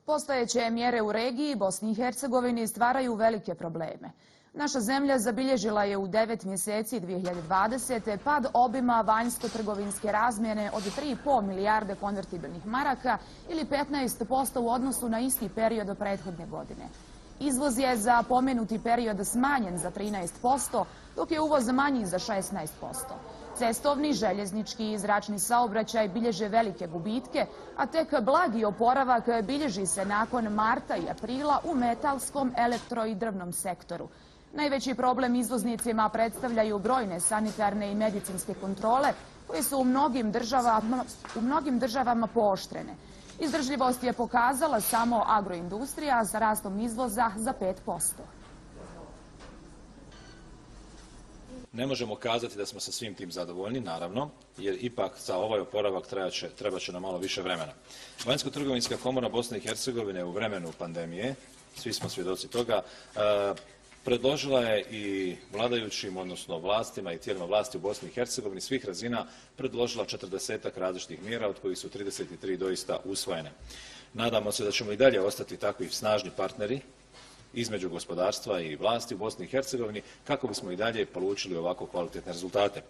Postojeće mjere u regiji Bosni i Hercegovini stvaraju velike probleme. Naša zemlja zabilježila je u 9 mjeseci 2020. pad obima vanjsko-trgovinske razmjene od 3,5 milijarde konvertibilnih maraka ili 15% u odnosu na isti period od prethodne godine. Izvoz je za pomenuti period smanjen za 13%, dok je uvoz manji za 16%. Cestovni, željeznički i zračni saobraćaj bilježe velike gubitke, a tek blagi oporavak bilježi se nakon marta i aprila u metalskom, elektro i drvnom sektoru. Najveći problem izvoznicima predstavljaju brojne sanitarne i medicinske kontrole koje su u mnogim državama pooštrene. Izdržljivost je pokazala samo agroindustrija sa rastom izvoza za 5%. Ne možemo kazati da smo sa svim tim zadovoljni, naravno, jer ipak za ovaj oporavak trebat će nam malo više vremena. Vanjsko-trgovinska komora Bosne i Hercegovine u vremenu pandemije, svi smo svjedoci toga, predložila je i vladajućim, odnosno vlastima i tijelima vlasti u Bosni i Hercegovini svih razina predložila 40-ak različitih mjera, od kojih su 33 doista usvojene. Nadamo se da ćemo i dalje ostati takvi snažni partneri između gospodarstva i vlasti u Bosni i Hercegovini kako bismo i dalje polučili ovako kvalitetne rezultate.